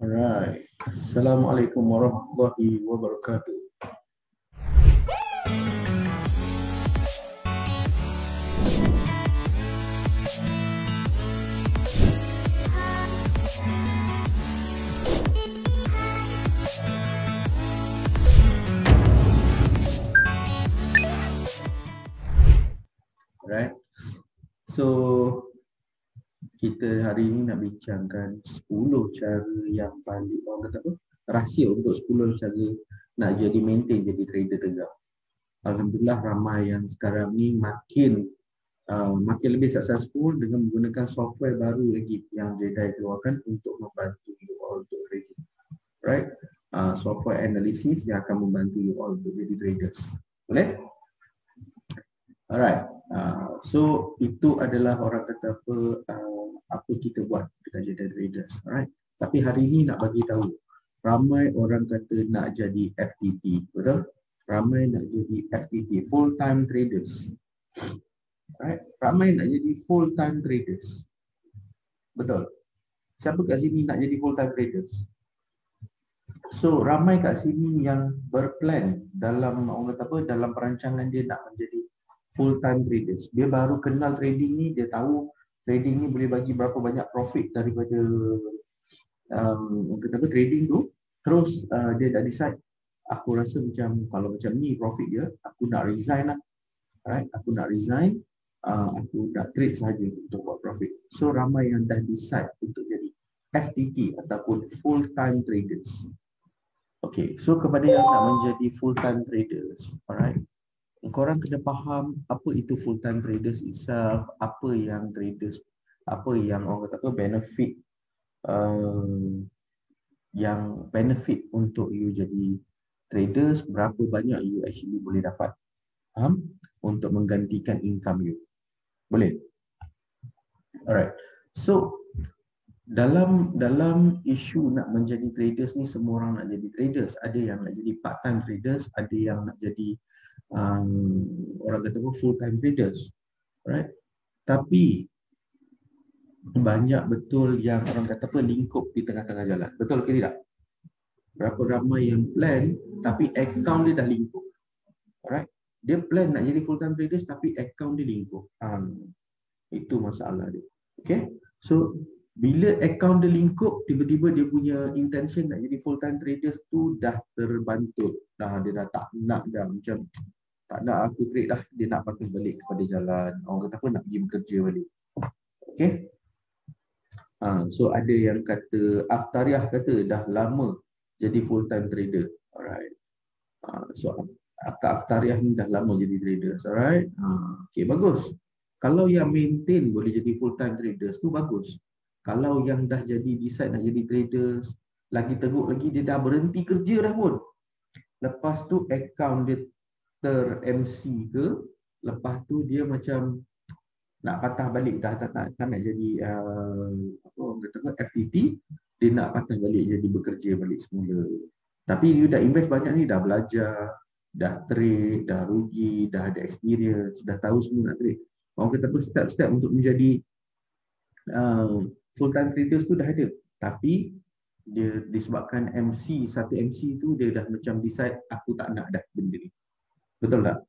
Alright. Assalamualaikum warahmatullahi wabarakatuh. Alright. So kita hari ini nak bincangkan 10 cara yang paling orang kata apa? Rahsia untuk 10 cara nak jadi maintain jadi trader tegak. Alhamdulillah ramai yang sekarang ni makin lebih successful dengan menggunakan software baru lagi yang Jedi keluarkan untuk membantu you all untuk trading. Right? Software analysis yang akan membantu you all untuk jadi traders. Boleh? Alright. So itu adalah orang kata apa kita buat dengan Jedi Traders. Alright. Tapi hari ini nak bagi tahu ramai orang kata nak jadi FTT, betul? Ramai nak jadi FTT, full time traders. Alright. Ramai nak jadi full time traders. Betul. Siapa kat sini nak jadi full time traders? So ramai kat sini yang berplan dalam orang kata apa, dalam perancangan dia nak menjadi full time traders. Dia baru kenal trading ni, dia tahu trading ni boleh bagi berapa banyak profit daripada trading tu. Terus dia dah decide, aku rasa macam kalau macam ni profit dia, aku nak resign lah. Right? Aku nak resign, aku nak trade saja untuk buat profit. So ramai yang dah decide untuk jadi FTT ataupun full time traders. Okay, so kepada yang nak menjadi full time traders, alright. Korang kena faham apa itu full time traders itself, apa yang traders, apa yang orang kata apa benefit yang benefit untuk you jadi traders, berapa banyak you actually boleh dapat untuk menggantikan income you. Boleh? Alright. So dalam isu nak menjadi traders ni, semua orang nak jadi traders. Ada yang nak jadi part time traders, ada yang nak jadi orang kata full time traders, right? Tapi banyak betul yang orang kata lingkup di tengah-tengah jalan, betul ke tidak? Berapa ramai yang plan tapi account dia dah lingkup, alright? Dia plan nak jadi full time traders tapi account dia lingkup. Itu masalah dia. Okay, so bila account dia lingkup, tiba-tiba dia punya intention nak jadi full time traders tu dah terbantul. Dia dah tak nak dah, macam tak nak aku trade dah, dia nak pakai balik kepada jalan. Orang kata apa, nak pergi bekerja balik. Okay. So ada yang kata, Aktariah kata dah lama jadi full time trader. Alright. So Aktariah ni dah lama jadi trader. Alright. Okay, bagus. Kalau yang maintain boleh jadi full time traders tu bagus. Kalau yang dah jadi decide nak jadi traders, lagi teruk lagi dia dah berhenti kerja dah pun. Lepas tu account dia ter-MC ke, lepas tu dia macam nak patah balik, dah tak nak jadi FTT, dia nak patah balik jadi bekerja balik semula. Tapi you dah invest banyak ni, dah belajar, dah trade, dah rugi, dah ada experience, dah tahu semua nak trade. Orang kata apa, step-step untuk menjadi full time traders tu dah ada. Tapi dia disebabkan satu MC tu dia dah macam decide, aku tak nak dah benda ni. Betul tak?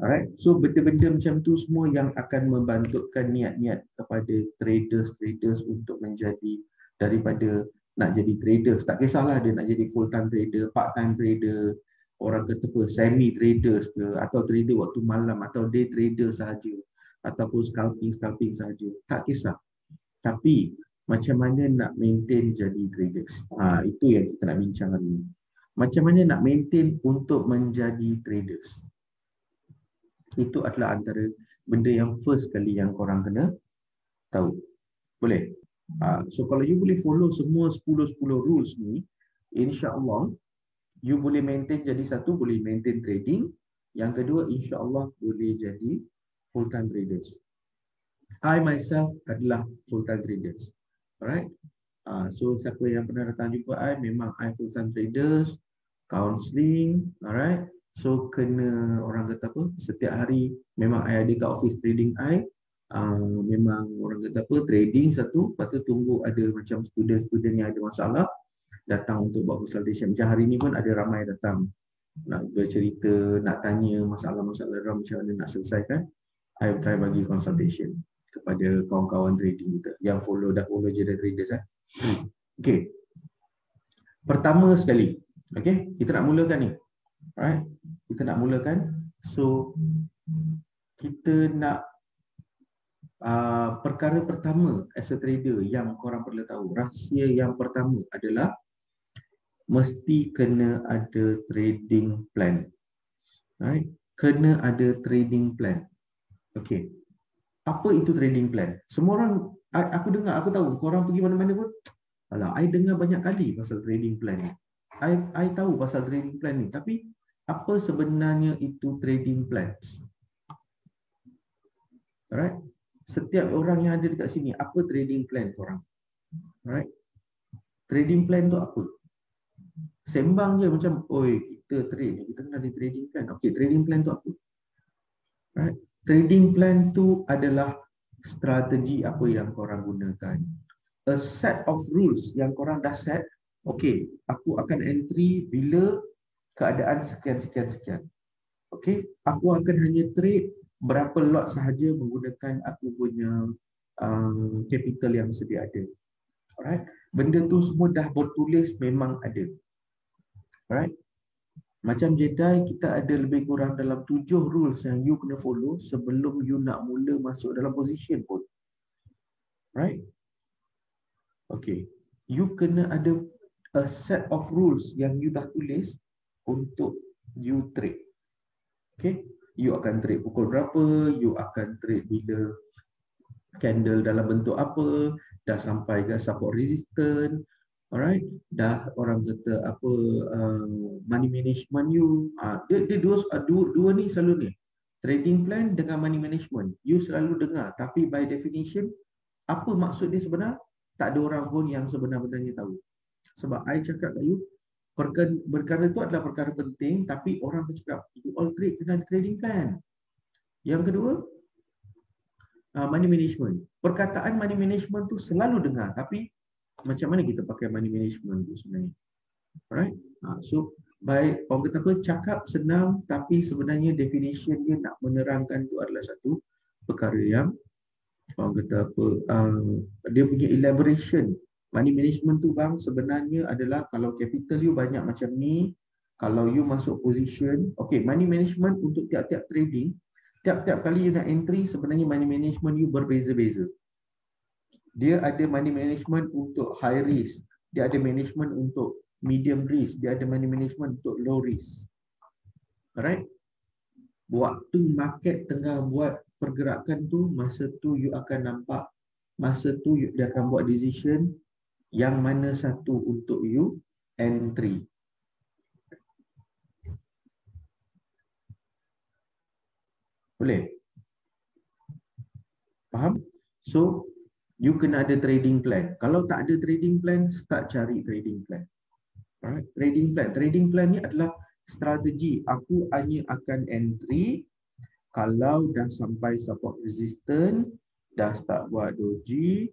Alright. So benda-benda macam tu semua yang akan membantukan niat-niat kepada traders untuk menjadi, daripada nak jadi traders, tak kisahlah dia nak jadi full time trader, part time trader, orang kata apa, semi traders ke, atau trader waktu malam, atau day trader sahaja, ataupun scalping sahaja, tak kisah. Tapi macam mana nak maintain jadi traders? Itu yang kita nak bincang hari ini. Macam mana nak maintain untuk menjadi traders? Itu adalah antara benda yang first kali yang korang kena tahu. Boleh? So kalau you boleh follow semua 10 rules ni, insya-Allah you boleh maintain. Jadi satu, boleh maintain trading. Yang kedua, insya-Allah boleh jadi full time traders. I myself adalah full time traders. Alright? So siapa yang pernah datang jumpa I, memang I full time traders, counselling, alright? So kena orang kata apa, setiap hari memang I ada kat office trading I. Memang orang kata apa, trading satu, lepas tu tunggu ada macam student yang ada masalah, datang untuk buat consultation. Macam hari ni pun ada ramai datang nak bercerita, nak tanya masalah-masalah dia macam mana nak selesaikan. I try bagi consultation kepada kawan-kawan trading kita yang dah follow je traders. Okay. Pertama sekali, okay, kita nak mulakan ni. Alright, kita nak mulakan. So, kita nak perkara pertama as a trader yang korang perlu tahu. Rahsia yang pertama adalah mesti kena ada trading plan. Alright, kena ada trading plan. Okay, apa itu trading plan? Semua orang, aku dengar, aku tahu korang pergi mana-mana pun, alah, I dengar banyak kali pasal trading plan ni. I tahu pasal trading plan ni, tapi apa sebenarnya itu trading plan? Alright, setiap orang yang ada dekat sini, apa trading plan korang? Alright, trading plan tu apa? Sembang je macam, oi, kita trade, kita kena ada trading plan. Okay, trading plan tu apa? Right? Trading plan tu adalah strategi apa yang korang gunakan. A set of rules yang korang dah set. Okay, aku akan entry bila keadaan sekian. Okay, aku akan hanya trade berapa lot sahaja menggunakan aku punya capital yang sedia ada. Alright, benda tu semua dah bertulis, memang ada. Alright, macam Jedi, kita ada lebih kurang dalam 7 rules yang you kena follow sebelum you nak mula masuk dalam position pun. Right? Okay. You kena ada a set of rules yang you dah tulis untuk you trade. Okay? You akan trade pukul berapa, you akan trade bila candle dalam bentuk apa, dah sampai ke support resistance. Alright, dah orang kata apa money management you, dia dua ni selalu ni, trading plan dengan money management you selalu dengar, tapi by definition apa maksud dia sebenar tak ada orang pun yang sebenar-benarnya tahu. Sebab I cakap kat you, perkara itu adalah perkara penting, tapi orang cakap you all trade kena trading plan. Yang kedua, money management. Perkataan money management tu selalu dengar, tapi macam mana kita pakai money management tu sebenarnya? Alright? So, baik, orang kata apa, cakap senang, tapi sebenarnya definition dia nak menerangkan tu adalah satu perkara yang orang kata apa, dia punya elaboration. Money management tu bang, sebenarnya adalah kalau capital you banyak macam ni, kalau you masuk position, okay, money management untuk tiap-tiap trading, tiap-tiap kali you nak entry, sebenarnya money management you berbeza-beza. Dia ada money management untuk high risk, dia ada management untuk medium risk, dia ada money management untuk low risk. Alright? Waktu market tengah buat pergerakan tu, masa tu you akan nampak, masa tu dia akan buat decision yang mana satu untuk you entry. Boleh? Faham? So, you kena ada trading plan. Kalau tak ada trading plan, start cari trading plan. Alright, trading plan. Trading plan ni adalah strategi. Aku hanya akan entry kalau dah sampai support resistance, dah start buat doji,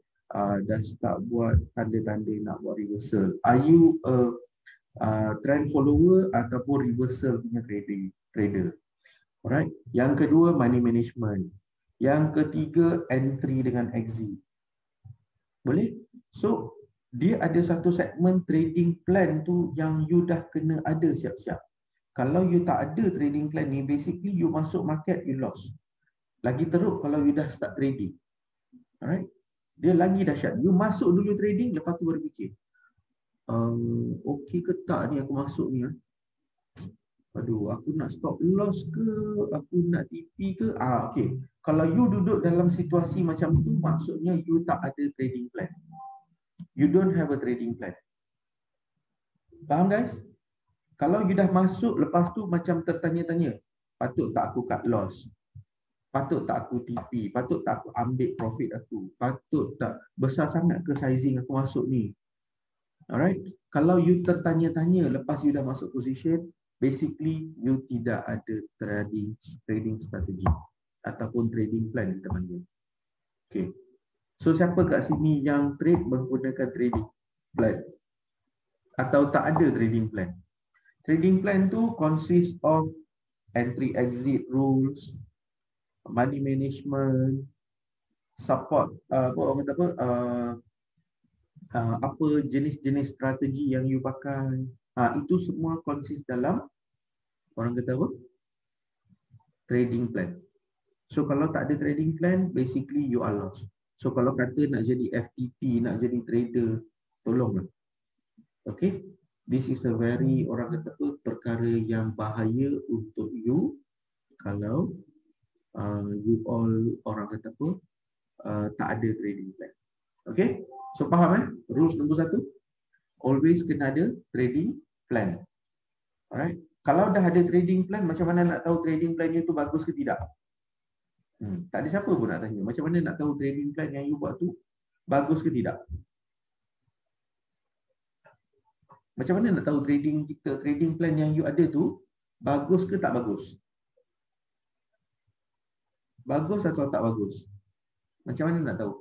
dah start buat tanda-tanda nak buat reversal. Are you a trend follower ataupun reversal punya trader? Alright. Yang kedua, money management. Yang ketiga, entry dengan exit. Boleh? So, dia ada satu segmen trading plan tu yang you dah kena ada siap-siap. Kalau you tak ada trading plan ni, basically you masuk market, you lost. Lagi teruk kalau you dah start trading. Alright? Dia lagi dahsyat. You masuk dulu trading, lepas tu baru fikir. Okay ke tak ni aku masuk ni? Aduh, aku nak stop loss ke? Aku nak TP ke? Okay. Kalau you duduk dalam situasi macam tu, maksudnya you tak ada trading plan. You don't have a trading plan. Faham guys? Kalau you dah masuk, lepas tu macam tertanya-tanya, patut tak aku cut loss? Patut tak aku TP? Patut tak aku ambil profit aku? Patut tak besar sangat ke sizing aku masuk ni? Alright? Kalau you tertanya-tanya lepas you dah masuk position, basically you tidak ada trading strategi ataupun trading plan kita panggil. Okay. So siapa kat sini yang trade menggunakan trading plan? atau tak ada trading plan. Trading plan tu consist of entry exit rules, money management, support apa jenis-jenis strategi yang you pakai. Itu semua consist dalam orang kata apa? Trading plan. So kalau tak ada trading plan, basically you are lost. So kalau kata nak jadi FTT, nak jadi trader, tolonglah. Okay, this is a very orang kata apa, perkara yang bahaya untuk you kalau you all orang kata apa, tak ada trading plan. Okay, so faham rules nombor 1, always kena ada trading plan. Alright, kalau dah ada trading plan, macam mana nak tahu trading plan you tu bagus ke tidak? Tak ada siapa pun nak tanya. Macam mana nak tahu trading plan yang you buat tu bagus ke tidak? Macam mana nak tahu trading plan yang you ada tu bagus ke tak bagus? Bagus atau tak bagus? Macam mana nak tahu?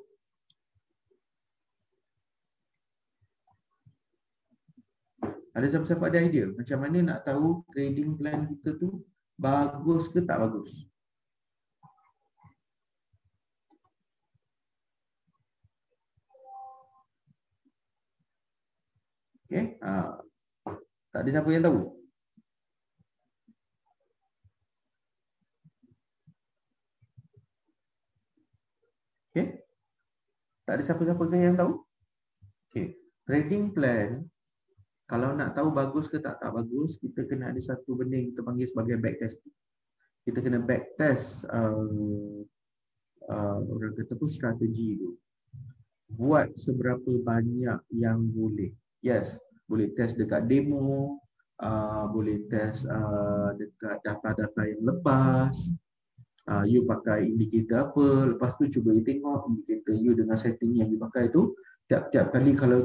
Ada siapa-siapa ada idea macam mana nak tahu trading plan kita tu bagus ke tak bagus? Okay, tak ada siapa yang tahu? Okay, tak ada siapa-siapa yang tahu? Okay, trading plan kalau nak tahu bagus ke tak bagus, kita kena ada satu benda yang kita panggil sebagai backtesting. Kita kena backtest orang kata apa, strategi tu. Buat seberapa banyak yang boleh. Yes, boleh test dekat demo, boleh test dekat data-data yang lepas. You pakai indikator apa, lepas tu cuba you tengok indikator you dengan setting yang you pakai tu. Tiap-tiap kali kalau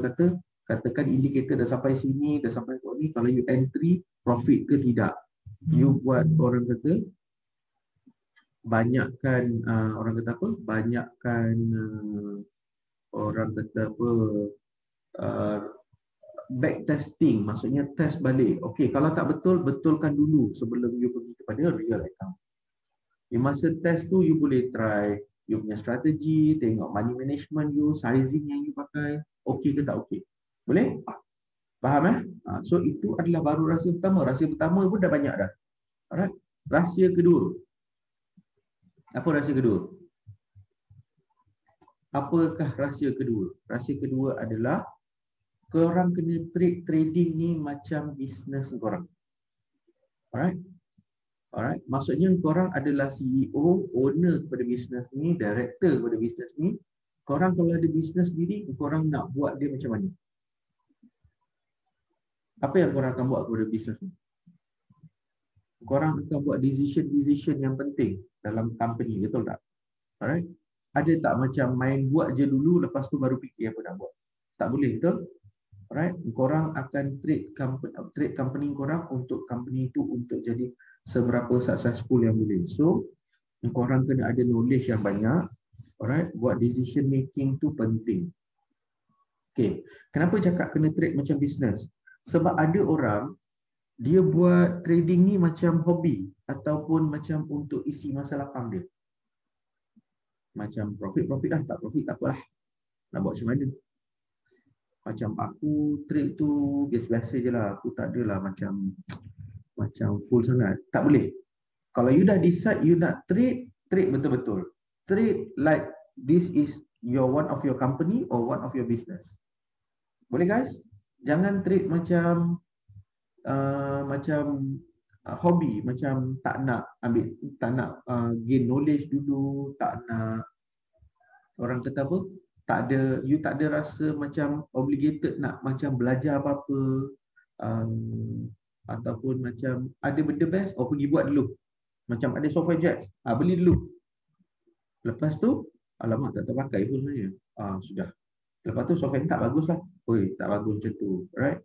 katakan indikator dah sampai sini, dah sampai sini, kalau you entry profit ke tidak, you buat orang kata banyakkan orang kata apa, banyakkan orang kata apa, back testing, maksudnya test balik. Okey, kalau tak betul, betulkan dulu sebelum you pergi kepada real account. Di masa test tu you boleh try you punya strategi, tengok money management you, sizing yang you pakai, okey ke tak okey. Boleh? Faham So itu adalah baru rahsia pertama. Rahsia pertama pun dah banyak dah. Alright. Rahsia kedua. Apa rahsia kedua? Apakah rahsia kedua? Rahsia kedua adalah korang kena treat trading ni macam bisnes korang. Alright. Alright. Maksudnya korang adalah CEO, owner kepada bisnes ni, director kepada bisnes ni. Korang kalau ada bisnes sendiri, korang nak buat dia macam mana? Apa yang korang akan buat kepada bisnes ni? Korang akan buat decision yang penting dalam company, betul tak? Alright. Ada tak macam main buat je dulu, lepas tu baru fikir apa nak buat? Tak boleh, betul? Alright. Korang akan trade company korang untuk company itu untuk jadi seberapa successful yang boleh. So, korang kena ada knowledge yang banyak. Alright. Buat decision making tu penting. Okay. Kenapa cakap kena trade macam business? Sebab ada orang dia buat trading ni macam hobi ataupun macam untuk isi masa lapang dia. Macam profit lah, tak profit tak apalah. Nak buat macam mana? Macam aku trade tu biasa-biasa je lah. Aku tak adalah macam full sangat. Tak boleh. Kalau you dah decide you nak trade betul-betul. Trade like this is one of your company or one of your business. Boleh guys? Jangan trade macam hobi, macam tak nak gain knowledge dulu, tak nak orang kata apa, you tak ada rasa macam obligated nak macam belajar apa-apa, ataupun macam ada benda best, pergi buat dulu. Macam ada software Jet, beli dulu. Lepas tu, alamak tak terpakai pun sebenarnya. Sudah. Lepas tu software ni tak bagus lah. Tak bagus macam tu. Right?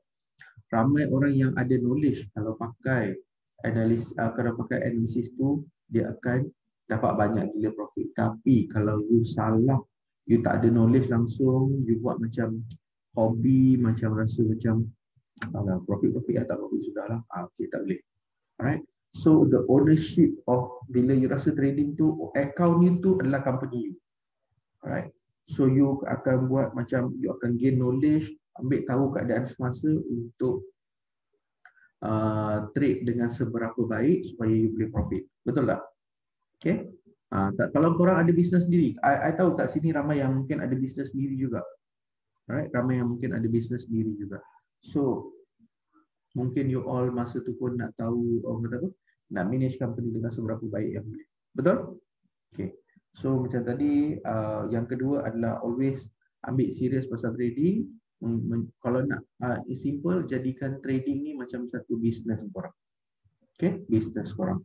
Ramai orang yang ada knowledge kalau pakai analisis tu, dia akan dapat banyak gila profit. Tapi kalau you salah, you tak ada knowledge langsung, you buat macam hobi, macam rasa macam Alah, profit atau profit sudahlah. Okay, tak boleh. Alright. So the ownership of bila you rasa trading tu, account you tu adalah company you. Alright. So you akan buat macam you akan gain knowledge, ambil tahu keadaan semasa untuk trade dengan seberapa baik supaya you boleh profit. Betul tak? Okay. Kalau korang ada bisnes sendiri, I tahu kat sini ramai yang mungkin ada bisnes sendiri juga. Alright, ramai yang mungkin ada bisnes sendiri juga. So mungkin you all masa tu pun nak tahu orang kata apa? Nak manage company dengan seberapa baik yang boleh. Betul? Okay. So macam tadi, yang kedua adalah always ambil serius pasal trading. Kalau nak simple, jadikan trading ni macam satu business korang. Okay, business korang.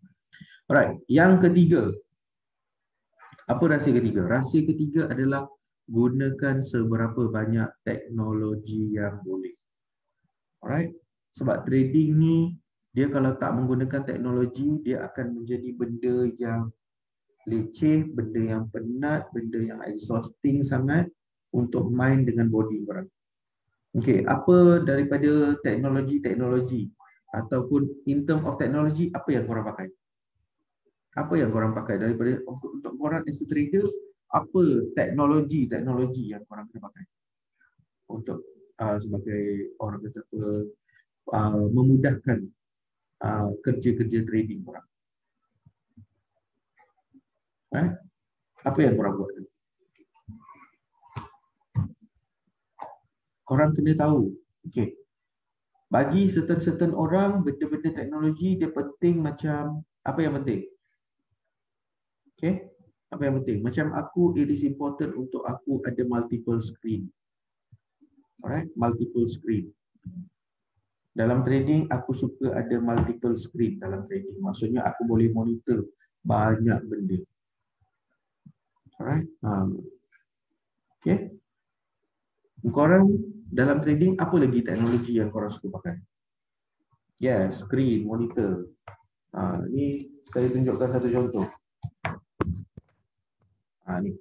Alright, yang ketiga. Apa rahsia ketiga? Rahsia ketiga adalah gunakan seberapa banyak teknologi yang boleh. Alright, sebab trading ni, dia kalau tak menggunakan teknologi, dia akan menjadi benda yang leceh, benda yang penat, benda yang exhausting sangat untuk main dengan body korang. Okay, apa daripada teknologi ataupun in term of technology, apa yang korang pakai? Apa yang korang pakai daripada untuk korang as a trader, apa teknologi yang korang kena pakai untuk sebagai orang kata memudahkan kerja-kerja trading korang. Apa yang korang buat? Korang kena tahu. Okay. Bagi certain orang, benda-benda teknologi dia penting macam apa yang penting? Okay. Apa yang penting? Macam aku, it is important untuk aku ada multiple screen. Alright, multiple screen. Dalam trading, aku suka ada multiple screen dalam trading. Maksudnya aku boleh monitor banyak benda. Alright. Okay. Korang dalam trading, apa lagi teknologi yang korang suka pakai? Yes, screen, monitor. Ni saya tunjukkan satu contoh. Ni.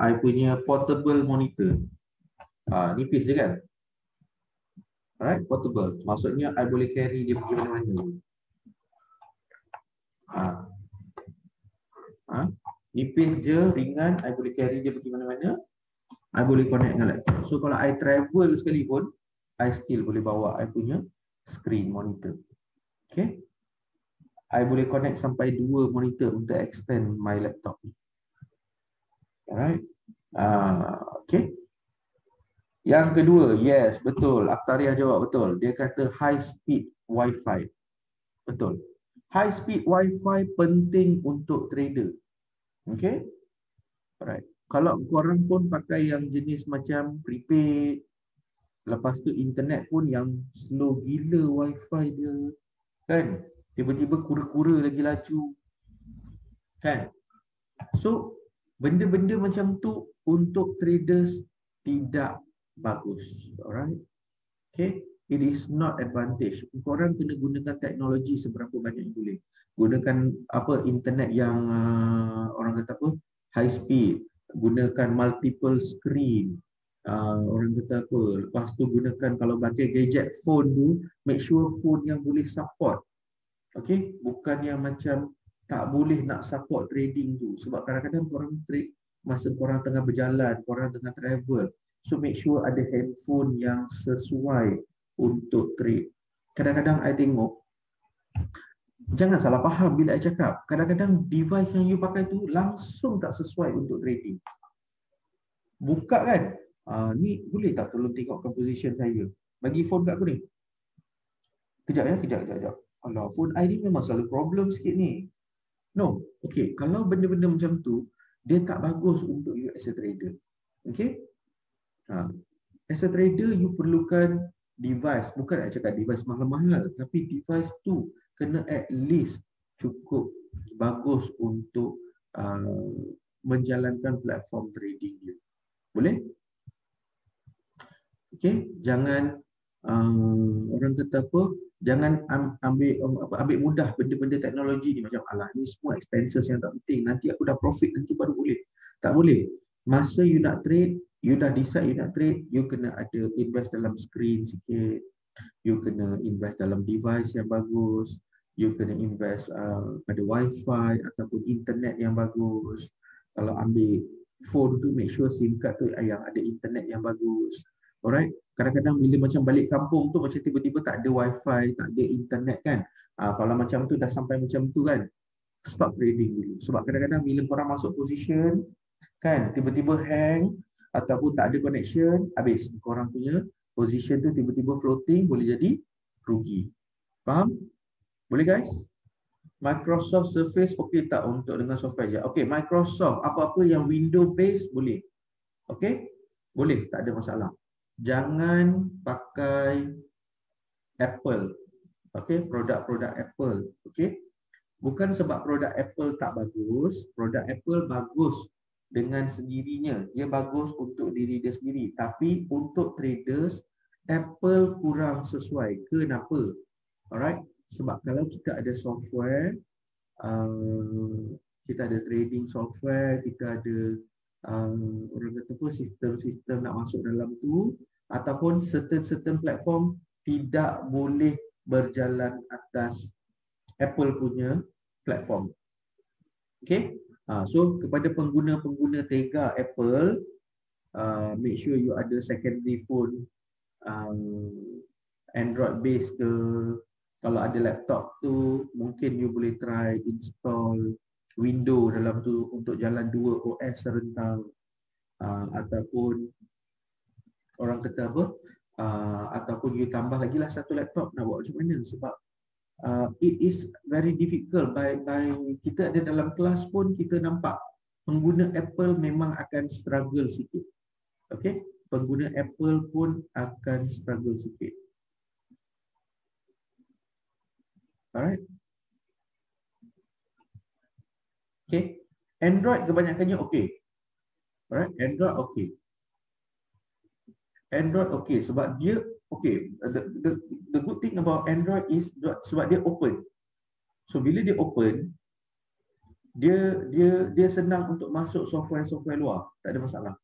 I punya portable monitor. Nipis je kan? Alright, portable. Maksudnya I boleh carry dia pergi mana-mana. Nipis je, ringan, I boleh carry dia pergi mana-mana. I boleh connect dengan laptop. So kalau I travel sekalipun, I still boleh bawa I punya screen monitor. Okay. I boleh connect sampai 2 monitor untuk extend my laptop. Alright. Okay. Yang kedua, yes, betul. Aktariah jawab betul. Dia kata high speed Wi-Fi. Betul. High speed Wi-Fi penting untuk trader. Okay. Alright. Kalau korang pun pakai yang jenis macam prepaid, lepas tu internet pun yang slow gila Wi-Fi dia, kan? Tiba-tiba kura-kura lagi laju, kan? So, benda-benda macam tu untuk traders tidak bagus. Alright? Okay? It is not advantage. Korang kena gunakan teknologi seberapa banyak boleh. Gunakan internet yang orang kata high speed. Gunakan multiple screen. Orang kata lepas tu gunakan kalau pakai gadget phone tu, make sure phone yang boleh support. Okay? Bukan yang macam tak boleh nak support trading tu. Sebab kadang-kadang korang trade masa korang tengah berjalan, korang tengah travel. So make sure ada handphone yang sesuai untuk trade. Kadang-kadang I tengok, jangan salah faham bila I cakap, kadang-kadang device yang you pakai tu langsung tak sesuai untuk trading. Buka kan? Ni boleh tak tolong tengokkan position saya? Bagi phone kat aku ni. Kejap. Alah, phone I ni memang selalu problem sikit ni. No, okay. Kalau benda-benda macam tu, dia tak bagus untuk you as a trader. Okay? As a trader, you perlukan device. Bukan nak cakap device mahal-mahal, tapi device tu kena at least cukup bagus untuk menjalankan platform trading you. Boleh? Okay? Jangan orang kata jangan ambil mudah benda-benda teknologi ni macam alah ni semua expenses yang tak penting, nanti aku dah profit nanti baru boleh. Tak boleh. Masa you nak trade, You dah decide you nak trade, you kena ada invest dalam screen sikit, you kena invest dalam device yang bagus, you kena invest pada wifi ataupun internet yang bagus. Kalau ambil phone tu, make sure SIM card tu yang ada internet yang bagus. Alright, kadang-kadang bila macam balik kampung tu macam tiba-tiba tak ada wifi, tak ada internet kan. Kalau macam tu dah sampai macam tu kan, stop trading dulu. Sebab kadang-kadang bila korang masuk position kan, tiba-tiba hang ataupun tak ada connection, habis korang punya position tu tiba-tiba floating, boleh jadi rugi. Faham? Boleh guys? Microsoft Surface okey tak untuk dengan software je? Okey, Microsoft apa-apa yang window based boleh. Okey? Boleh, tak ada masalah. Jangan pakai Apple. Okey, produk-produk Apple. Okey? Bukan sebab produk Apple tak bagus, produk Apple bagus dengan sendirinya. Dia bagus untuk diri dia sendiri. Tapi untuk traders, Apple kurang sesuai. Kenapa? Alright? Sebab kalau kita ada software, kita ada trading software, kita ada orang kata apa, sistem-sistem nak masuk dalam tu, ataupun certain platform tidak boleh berjalan atas Apple punya platform. Okay, so kepada pengguna-pengguna Tega Apple, make sure you ada secondary phone Android based ke. Kalau ada laptop tu, mungkin you boleh try install Windows dalam tu untuk jalan 2 OS serentak, ataupun orang kata apa, ataupun you tambah lagi lah satu laptop. Nak buat macam mana? Sebab it is very difficult. By kita ada dalam kelas pun kita nampak pengguna Apple memang akan struggle sikit. Okay, pengguna Apple pun akan struggle sikit. Alright. Okay, Android kebanyakannya okay. Alright, Android okay. Android okay sebab dia okay. The good thing about Android is sebab dia open. So bila dia open, dia senang untuk masuk software-software luar, tak ada masalah.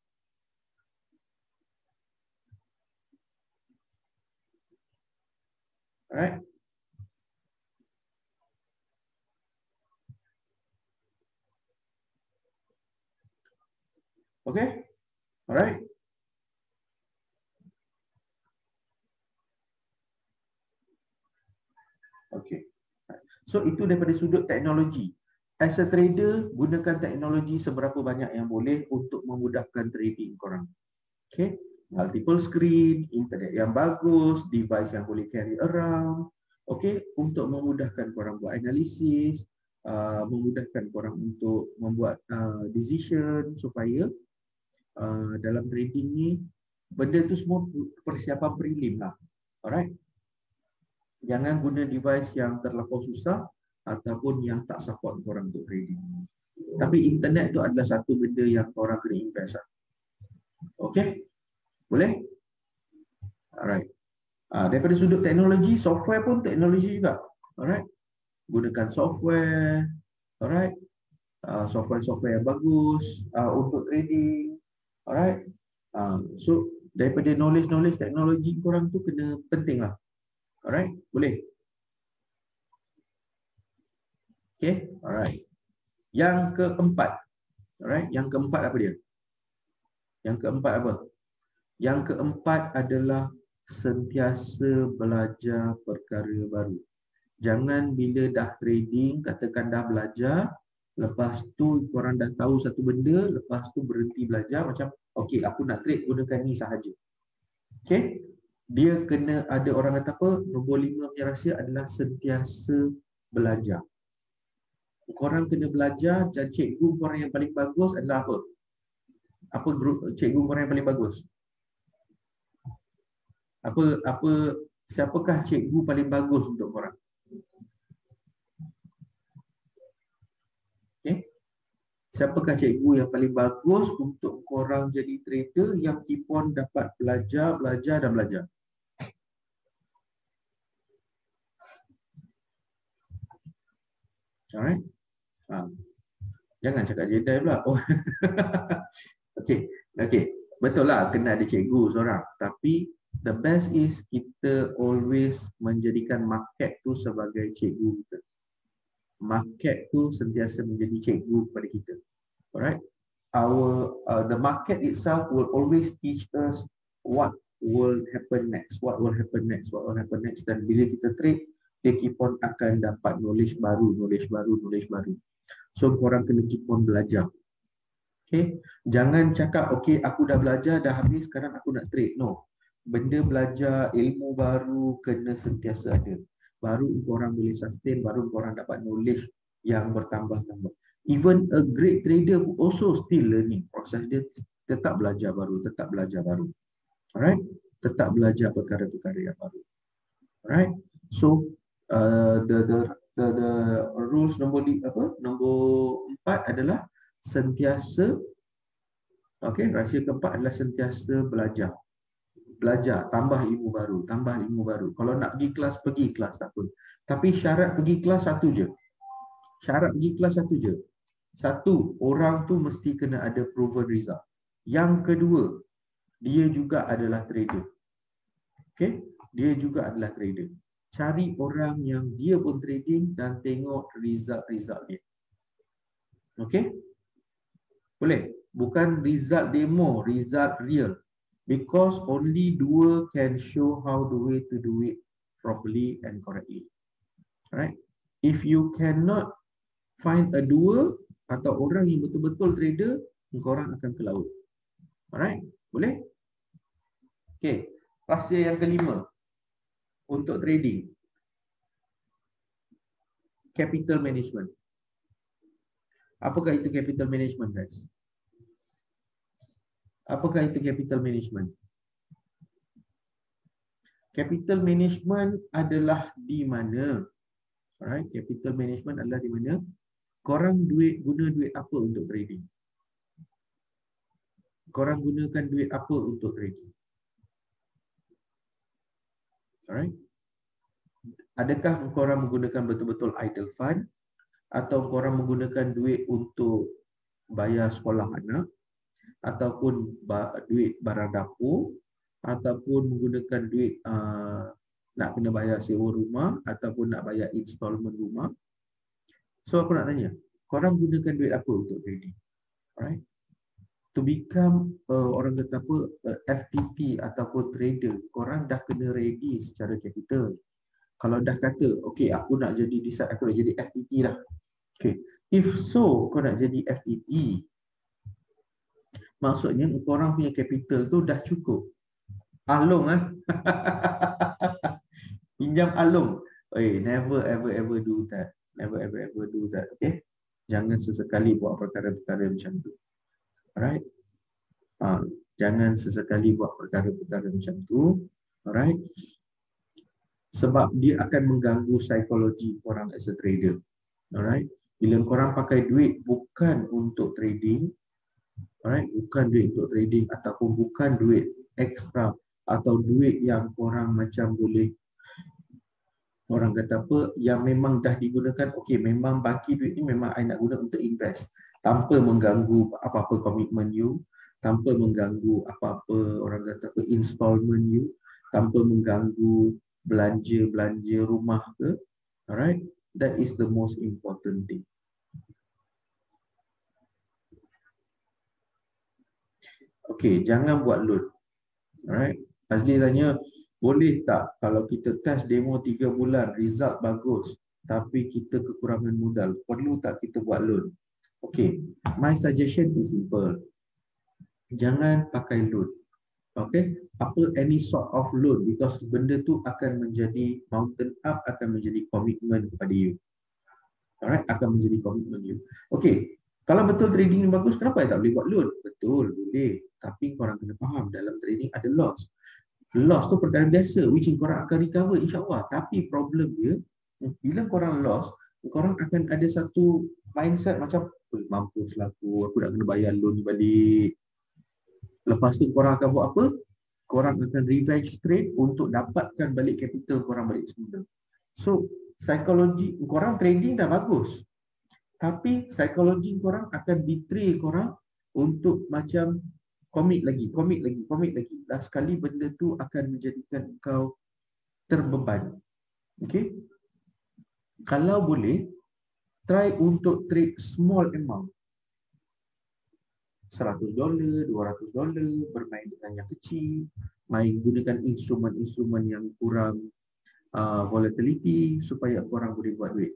Alright. Okay. Alright. Okay. So itu daripada sudut teknologi. As a trader, gunakan teknologi seberapa banyak yang boleh untuk memudahkan trading korang. Okay. Multiple screen, internet yang bagus, device yang boleh carry around. Okay. Untuk memudahkan korang buat analisis, memudahkan korang untuk membuat decision supaya dalam trading ni benda tu semua persiapan prelim lah. Alright. Jangan guna device yang terlampau susah ataupun yang tak support korang untuk trading. Tapi internet tu adalah satu benda yang korang kena invest lah. Okay? Boleh? Alright. Daripada sudut teknologi, software pun teknologi juga. Alright. Gunakan software. Alright. Software-software yang bagus untuk trading. Alright. So daripada knowledge teknologi korang tu kena penting lah. Alright, boleh. Okay, alright. Yang keempat. Alright, yang keempat apa dia? Yang keempat apa? Yang keempat adalah sentiasa belajar perkara baru. Jangan bila dah trading, katakan dah belajar, lepas tu korang dah tahu satu benda, lepas tu berhenti belajar macam, okay, aku nak trade gunakan ni sahaja. Okay, dia kena ada orang kata apa, nombor 5 punya rahsia adalah sentiasa belajar. Korang kena belajar dan cikgu korang yang paling bagus adalah apa? Apa grup cikgu korang yang paling bagus? Siapakah cikgu paling bagus untuk korang? Okay. Siapakah cikgu yang paling bagus untuk korang jadi trader yang keep on dapat belajar dan belajar? Alright. Jangan cakap Jedi pula. Oh. Okay. Betul lah, kena ada cikgu seorang. Tapi the best is kita always menjadikan market tu sebagai cikgu kita. Market tu sentiasa menjadi cikgu kepada kita. Alright? The market itself will always teach us what will happen next, what will happen next, what will happen next. Dan bila kita trade, dia keep on akan dapat knowledge baru, knowledge baru, knowledge baru. So korang kena keep on belajar. Okay, jangan cakap okay aku dah belajar dah habis sekarang aku nak trade. No, benda belajar ilmu baru kena sentiasa ada. Baru korang boleh sustain, baru korang dapat knowledge yang bertambah-tambah. Even a great trader also still learning. Proses dia tetap belajar baru, tetap belajar baru. Alright, tetap belajar perkara-perkara yang baru. Alright, so the rules nombor 4 adalah sentiasa, okey, rahsia keempat adalah sentiasa belajar. Belajar, tambah ilmu baru, tambah ilmu baru. Kalau nak pergi kelas tak apa. Tapi syarat pergi kelas satu je. Syarat pergi kelas satu je. Satu, orang tu mesti kena ada proven result. Yang kedua, dia juga adalah trader. Okey, dia juga adalah trader. Cari orang yang dia pun trading dan tengok result-result dia. Okey? Boleh? Bukan result demo, result real. Because only dua can show how the way to do it properly and correctly. Alright? If you cannot find a dua atau orang yang betul-betul trader, korang akan ke laut. Alright? Boleh? Okay. Rahsia yang kelima untuk trading. Capital management. Apakah itu capital management, guys? Apakah itu capital management? Capital management adalah di mana? Alright, capital management adalah di mana? Korang guna duit apa untuk trading? Korang gunakan duit apa untuk trading? Alright. Adakah korang menggunakan betul-betul idle fund atau korang menggunakan duit untuk bayar sekolah anak ataupun duit barang dapur ataupun menggunakan duit nak kena bayar sewa rumah ataupun nak bayar installment rumah? So aku nak tanya, korang gunakan duit apa untuk trading? Alright. To become orang kata apa, FTT ataupun trader, korang dah kena ready secara capital. Kalau dah kata, okay, aku nak jadi aku nak jadi FTT dah. Okay, if so, kau nak jadi FTT, maksudnya korang punya capital tu dah cukup. Along pinjam along. Never ever do that. Never ever do that. Okay, jangan sesekali buat perkara-perkara macam tu. Alright. Jangan sesekali buat perkara-perkara macam tu. Alright. Sebab dia akan mengganggu psikologi korang as a trader. Alright. Bila korang pakai duit bukan untuk trading, alright, bukan duit untuk trading ataupun bukan duit ekstra atau duit yang korang macam boleh, orang kata apa, yang memang dah digunakan, okey, memang baki duit ni memang I nak guna untuk invest tanpa mengganggu apa-apa komitmen you, tanpa mengganggu apa-apa orang kata apa installment you, tanpa mengganggu belanja rumah ke. Alright, that is the most important thing. Okay, jangan buat loan. Alright, Azli tanya, boleh tak kalau kita test demo 3 bulan, result bagus, tapi kita kekurangan modal, perlu tak kita buat loan? Okay, my suggestion is simple. Jangan pakai loan. Okay, any sort of loan, because benda tu akan menjadi mountain up, akan menjadi komitmen kepada you. Alright, akan menjadi komitmen you. Okay, kalau betul trading ni bagus, kenapa tak boleh buat loan? Betul, boleh. Tapi korang kena faham, dalam trading ada loss. Loss tu perkara biasa, which korang akan recover insyaAllah. Tapi problem dia, bila korang loss, korang akan ada satu mindset macam, mampuslah aku nak kena bayar loan ni balik. Lepas tu korang akan buat apa? Korang akan revenge trade untuk dapatkan balik capital korang balik semula. So, psikologi korang trading dah bagus. Tapi psikologi korang akan betray korang untuk macam Komit lagi. Dah sekali benda tu akan menjadikan kau terbeban. Okay? Kalau boleh, try untuk trade small amount. $100, $200, bermain dengan yang kecil, main gunakan instrumen-instrumen yang kurang volatility supaya korang boleh buat duit.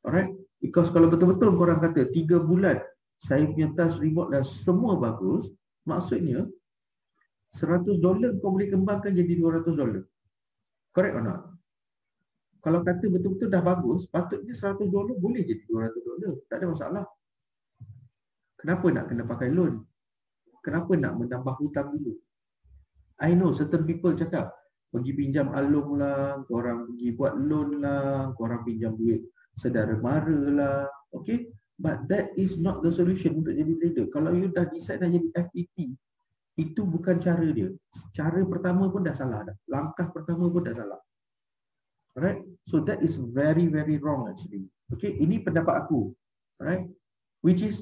Alright? Because kalau betul-betul korang kata 3 bulan saya punya task reward dah semua bagus, maksudnya $100 kau boleh kembangkan jadi $200. Correct or not? Kalau kata betul-betul dah bagus, patutnya $100 boleh jadi $200. Tak ada masalah. Kenapa nak kena pakai loan? Kenapa nak menambah hutang dulu? I know certain people cakap, pergi pinjam alung lah, korang pergi buat loan lah, korang pinjam duit saudara mara lah. Okay? But that is not the solution untuk jadi trader. Kalau you dah decide nak jadi FTT, itu bukan cara dia. Cara pertama pun dah salah dah. Langkah pertama pun dah salah. Alright? So that is very, very wrong actually. Okay? Ini pendapat aku. Alright? Which is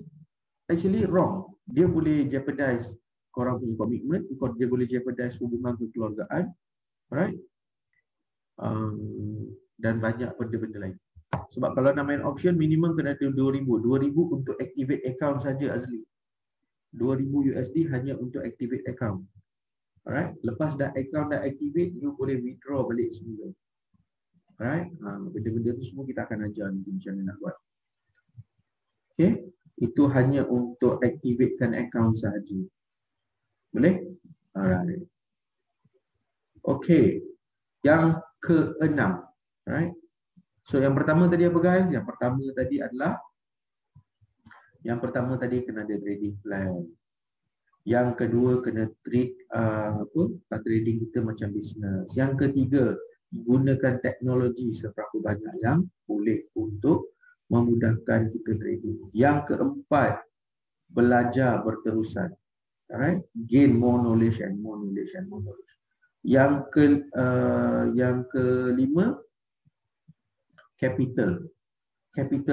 actually wrong. Dia boleh jeopardize korang punya komitmen, dia boleh jeopardize hubungan kekeluargaan, right? Dan banyak benda-benda lain. Sebab kalau nak main option, minimum kena ada 2,000. 2,000 untuk activate account saja Azli. 2,000 USD hanya untuk activate account. Alright? Lepas dah account dah activate, you boleh withdraw balik semula. Alright? Benda-benda tu semua kita akan ajar nanti macam mana nak buat. Okay? Itu hanya untuk activatekan account sahaja. Boleh? Alright. Okay. Yang keenam. Alright. So yang pertama tadi apa guys? Yang pertama tadi kena ada trading plan. Yang kedua kena treat trading kita macam bisnes. Yang ketiga, gunakan teknologi seberapa banyak yang boleh untuk memudahkan kita trading. Yang keempat, belajar berterusan. Alright, gain more knowledge and more knowledge and more knowledge. Yang kelima, capital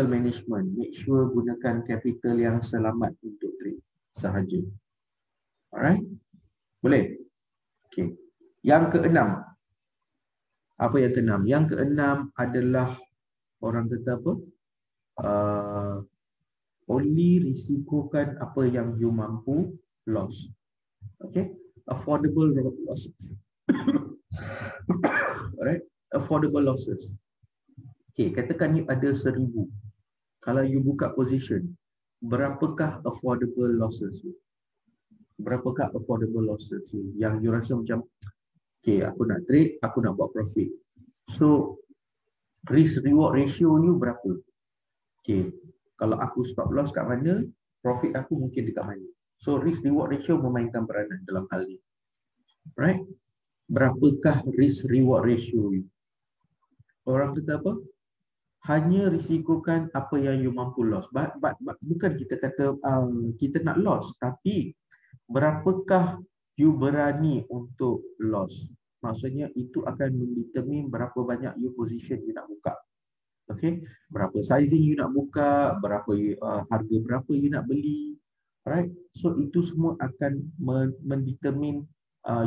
management. Make sure gunakan capital yang selamat untuk trade sahaja. Alright, boleh? Okay. Yang keenam, apa yang keenam? Yang keenam adalah orang kata apa? Only risikokan apa yang you mampu loss. Okay, affordable losses. Alright, affordable losses. Okay, katakan you ada 1,000. Kalau you buka position, berapakah affordable losses you? Berapakah affordable losses you? Yang you rasa macam, okay, aku nak trade, aku nak buat profit. So, risk reward ratio you berapa? Okay, kalau aku stop loss kat mana, profit aku mungkin dekat mana. So risk reward ratio memainkan peranan dalam hal ini. Right? Berapakah risk reward ratio you? Orang kata apa? Hanya risikokan apa yang you mampu loss. Bukan kita kata kita nak loss, tapi berapakah you berani untuk loss. Maksudnya itu akan mendetermine berapa banyak you position you nak buka. Okay? Berapa sizing you nak buka, harga berapa you nak beli. Right? So itu semua akan mendetermine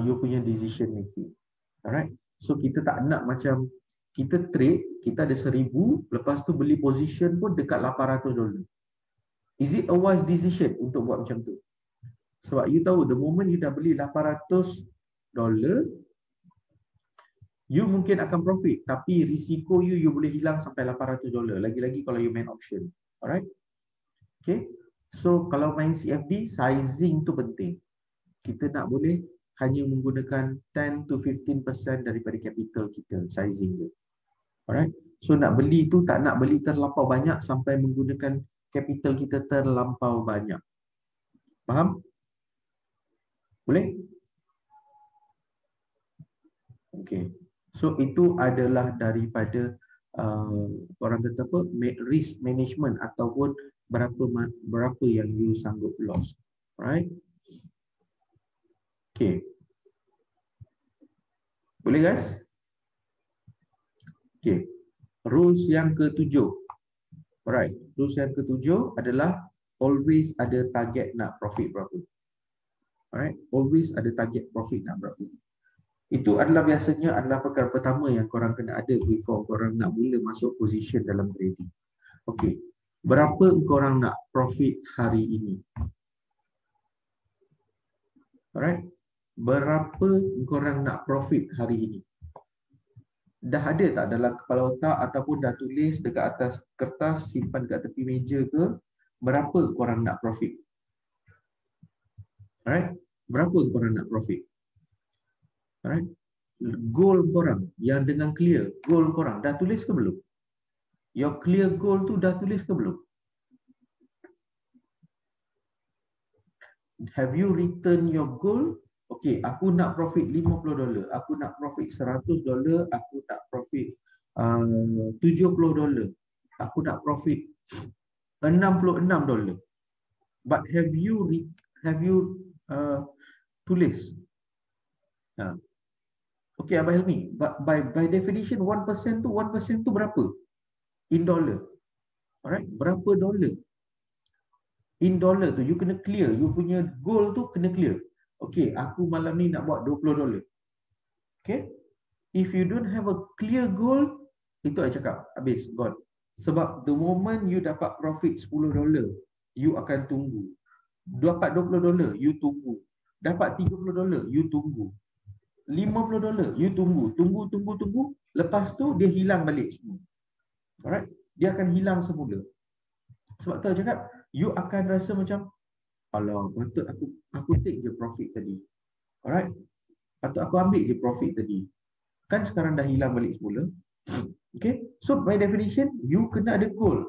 you punya decision making. Alright? So kita tak nak macam kita trade, kita ada 1,000, lepas tu beli position pun dekat $800. Is it a wise decision untuk buat macam tu? Sebab you tahu the moment you dah beli $800, you mungkin akan profit, tapi risiko you boleh hilang sampai $800. Lagi-lagi kalau you main option. Alright? Okay? So kalau main CFD, sizing tu penting. Kita nak boleh hanya menggunakan 10 to 15% daripada capital kita, sizing dia. Alright? So nak beli tu tak nak beli terlampau banyak sampai menggunakan capital kita terlampau banyak. Faham? Boleh? Okay. So itu adalah daripada orang kata apa, risk management ataupun berapa yang you sanggup loss. Right? Okay. Boleh guys? Okay. Rules yang ketujuh. Alright. Rules yang ketujuh adalah always ada target nak profit berapa. Alright, always ada target profit nak berapa. Itu adalah biasanya adalah perkara pertama yang korang kena ada before korang nak mula masuk position dalam trading. Okey, berapa korang nak profit hari ini? Alright, berapa korang nak profit hari ini? Dah ada tak dalam kepala otak ataupun dah tulis dekat atas kertas, simpan dekat tepi meja ke? Berapa korang nak profit? Alright, berapa korang nak profit? Alright, goal korang yang dengan clear, goal korang dah tulis ke belum? Your clear goal tu dah tulis ke belum? Have you written your goal? Okay, aku nak profit $50, aku nak profit $100, aku nak profit $70, aku nak profit $66. But have you tulis? Okay, Abah Helmi, by definition 1% tu berapa? In dollar. Alright, berapa dolar? In dollar tu, you kena clear. You punya goal tu kena clear. Okay, aku malam ni nak buat $20. Okay? If you don't have a clear goal, itu I cakap, habis, gone. Sebab the moment you dapat profit $10, you akan tunggu. Dapat $20, you tunggu. Dapat $30, you tunggu. $50, you tunggu. Tunggu. Lepas tu, dia hilang balik semua. Alright? Dia akan hilang semula. Sebab tu I cakap, you akan rasa macam, alah, patut aku take je profit tadi. Alright? Patut aku ambil je profit tadi. Kan sekarang dah hilang balik semula. Okay? So by definition, you kena ada goal.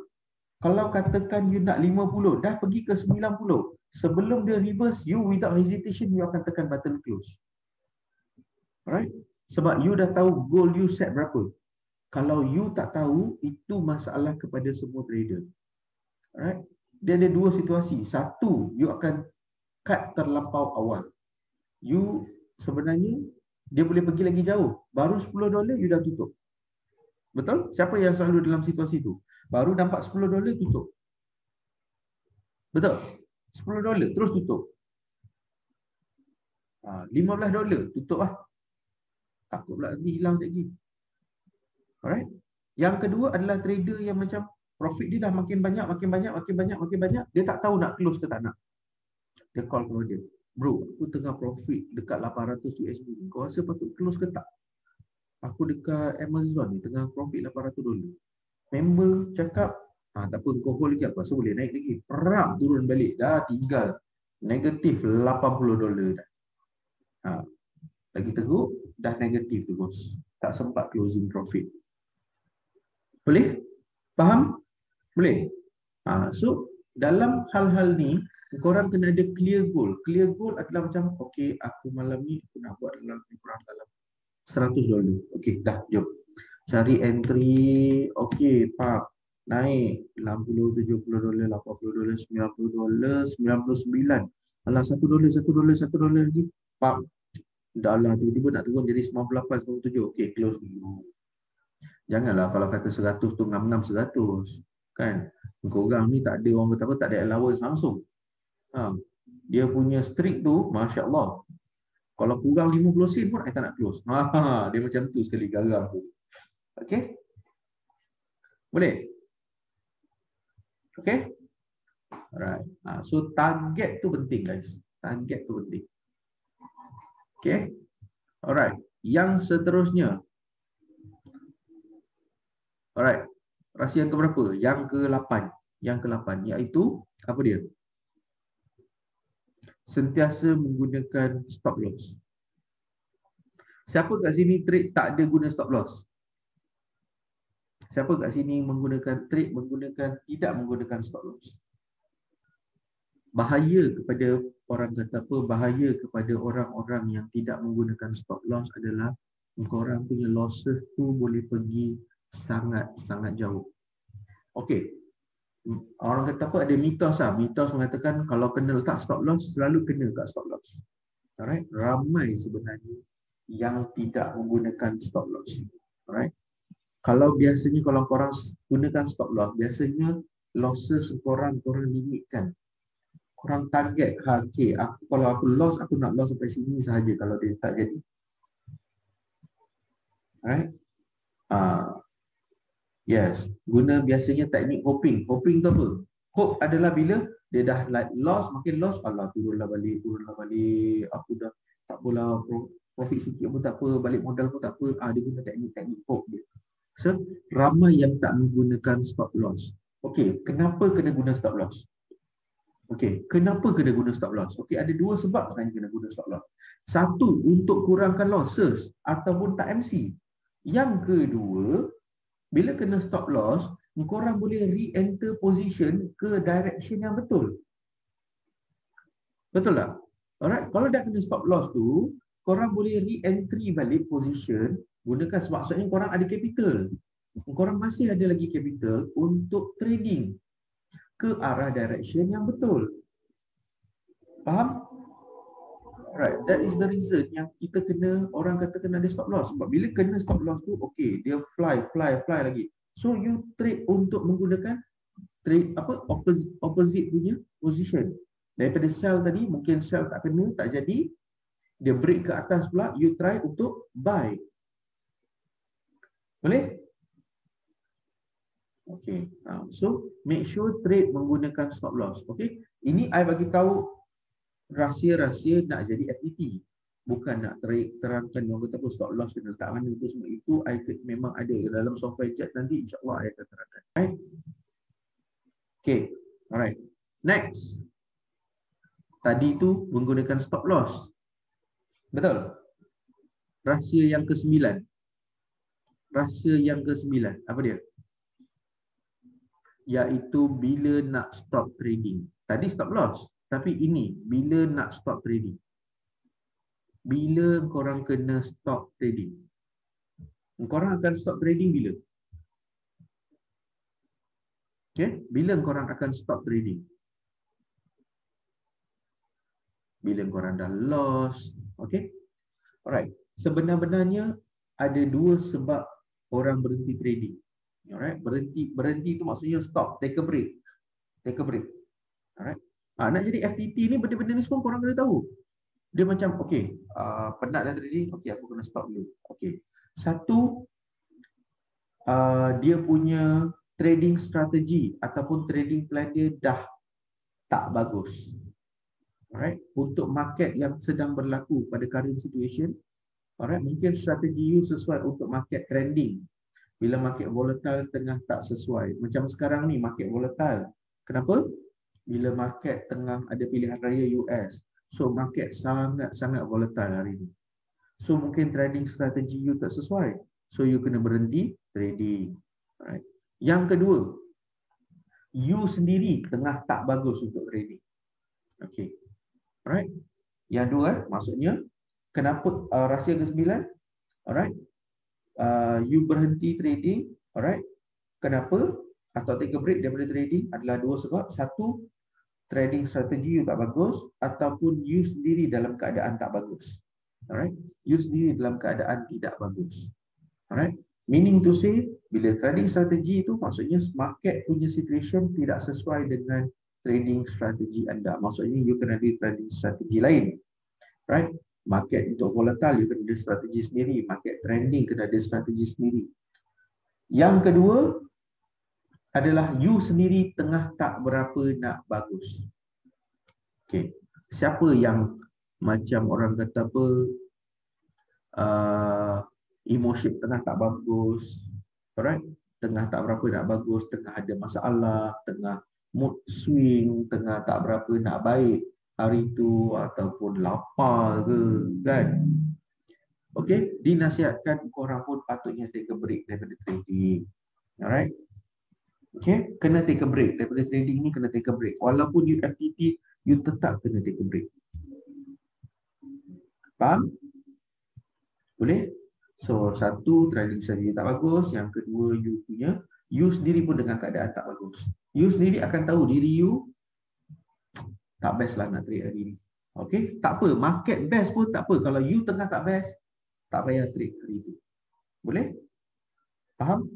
Kalau katakan you nak 50, dah pergi ke 90. Sebelum dia reverse, you without hesitation, you akan tekan button close. Alright? Sebab you dah tahu goal you set berapa. Kalau you tak tahu, itu masalah kepada semua trader. Alright? Dia ada dua situasi. Satu, you akan cut terlampau awal. You sebenarnya dia boleh pergi lagi jauh. Baru $10 you dah tutup. Betul? Siapa yang selalu dalam situasi itu? Baru dapat $10 tutup. Betul? $10 terus tutup. $15 tutup lah. Takut pula nanti hilang lagi. Alright? Yang kedua adalah trader yang macam profit dia dah makin banyak. Dia tak tahu nak close ke tak nak. Dia call kepada dia. Bro, aku tengah profit dekat $800. Kau rasa patut close ke tak? Aku dekat Amazon ni tengah profit $800. Member cakap, tak apa, kau hold lagi, aku rasa boleh naik lagi. Perang turun balik, dah tinggal negatif $80 dah. Lagi teruk, dah negatif tu bos. Tak sempat closing profit. Boleh? Faham? Boleh? So, dalam hal-hal ni, korang kena ada clear goal. Clear goal adalah macam, okay, aku malam ni aku nak buat dalam $100. Okay, dah, jom. Cari entry, okay, pak. Naik, $60, $70, $80, $90, $99. Alah, $1 lagi. Pak. Dah lah, tiba-tiba nak turun jadi 98, 97. Okay, close dulu. Janganlah kalau kata 100 tu ngam-ngam 100. Kan? Korang ni tak ada orang kata apa, tak ada allowance langsung. Dia punya streak tu, Masya Allah. Kalau kurang 50 sen pun, I tak nak close. Dia macam tu sekali garam tu. Okay? Boleh? Okay? Alright. So, target tu penting guys. Target tu penting. Okay? Alright. Yang seterusnya. Alright. Rahsia yang keberapa? Yang ke-8. Yang ke-8. Iaitu, apa dia? Sentiasa menggunakan stop loss. Siapa kat sini trade tak ada guna stop loss? Siapa kat sini menggunakan trade tidak menggunakan stop loss? Bahaya kepada orang kata apa? Bahaya kepada orang-orang yang tidak menggunakan stop loss adalah korang punya losses tu boleh pergi sangat-sangat jauh. Okey. Orang kata apa? Ada mitos lah. Mitos mengatakan kalau kena letak stop loss, selalu kena kat stop loss. Alright. Ramai sebenarnya yang tidak menggunakan stop loss. Alright. Kalau biasanya kalau korang gunakan stop loss, biasanya losses korang limitkan. Korang target, okay, kalau aku loss, aku nak loss sampai sini sahaja kalau dia tak jadi. Alright? Yes, guna biasanya teknik hoping. Hoping tu apa? Hope adalah bila dia dah like loss, makin loss, Allah turunlah balik, aku dah tak apalah, profit sikit pun tak apa, balik modal pun tak apa. Dia guna teknik-teknik hope dia. So, ramai yang tak menggunakan stop loss. Okey, kenapa kena guna stop loss? Okey, kenapa kena guna stop loss? Okey, ada dua sebab sebenarnya kena guna stop loss. Satu, untuk kurangkan losses ataupun tak MC. Yang kedua, bila kena stop loss, korang boleh re-enter position ke direction yang betul. Betul tak? Alright, kalau dah kena stop loss tu, korang boleh re-entry balik position gunakan sebab maksudnya korang ada capital. Korang masih ada lagi capital untuk trading ke arah direction yang betul. Faham? Right, that is the reason yang kita kena, orang kata kena ada stop loss. Sebab bila kena stop loss tu, okay, dia fly lagi. So you trade untuk menggunakan trade opposite punya position. Daripada sell tadi, mungkin sell tak kena, tak jadi, dia break ke atas pula, you try untuk buy. Boleh? Okay, so make sure trade menggunakan stop loss. Okay, ini I bagi tahu rahsia-rahsia nak jadi FTT. Bukan nak terangkan orang kata apa stop loss kena letak mana tu semua. Itu memang ada dalam software chat nanti, insyaAllah I akan terangkan. Right? Okay, alright. Next. Tadi tu menggunakan stop loss. Betul? Rahsia yang ke-9. Rahsia yang ke-9. Apa dia? Iaitu bila nak stop trading. Tadi stop loss. Tapi ini, bila nak stop trading. Bila korang kena stop trading. Korang akan stop trading bila? Okay? Bila korang akan stop trading? Bila korang dah loss. Okay? Alright. Sebenar-benarnya ada dua sebab orang berhenti trading. Alright? Berhenti tu maksudnya stop. Take a break. Take a break. Alright? Nak jadi FTT ni, benda-benda ni semua korang kena tahu. Dia macam, okay, penat dah trading, okay, aku kena stop dulu. Okay. Satu, dia punya trading strategi ataupun trading plan dia dah tak bagus. Alright, untuk market yang sedang berlaku pada current situation, alright, mungkin strategi you sesuai untuk market trending. Bila market volatile tengah tak sesuai. Macam sekarang ni market volatile. Kenapa? Bila market tengah ada pilihan raya US. So market sangat-sangat volatile hari ni. So mungkin trading strategi you tak sesuai. So you kena berhenti trading. Alright. Yang kedua, you sendiri tengah tak bagus untuk trading. Okay. Alright. Yang dua, maksudnya kenapa rahsia ke-9? Alright. You berhenti trading. Alright. Kenapa? Atau take a break daripada trading adalah dua sebab. Satu, trading strategi you tak bagus, ataupun you sendiri dalam keadaan tak bagus. Alright, you sendiri dalam keadaan tidak bagus. Alright, meaning to say, bila trading strategi itu maksudnya market punya situation tidak sesuai dengan trading strategi anda. Maksudnya you kena ada trading strategi lain. Right, market untuk volatile you kena ada strategi sendiri, market trending kena ada strategi sendiri. Yang kedua adalah you sendiri tengah tak berapa nak bagus. Okay, siapa yang macam orang kata apa, emotion tengah tak bagus, alright, tengah tak berapa nak bagus, tengah ada masalah, tengah mood swing, tengah tak berapa nak baik hari tu, ataupun lapar ke, kan? Okay, dinasihatkan korang pun patutnya take a break daripada trading. Alright. Okay, kena take a break daripada trading ni, kena take a break. Walaupun you FTT, you tetap kena take a break. Faham? Boleh? So, satu, trading strategi tak bagus. Yang kedua, you sendiri pun dengan keadaan tak bagus. You sendiri akan tahu diri you tak best lah nak trade hari ni. Okay? Tak apa, market best pun tak apa. Kalau you tengah tak best, tak payah trade hari tu. Boleh? Faham?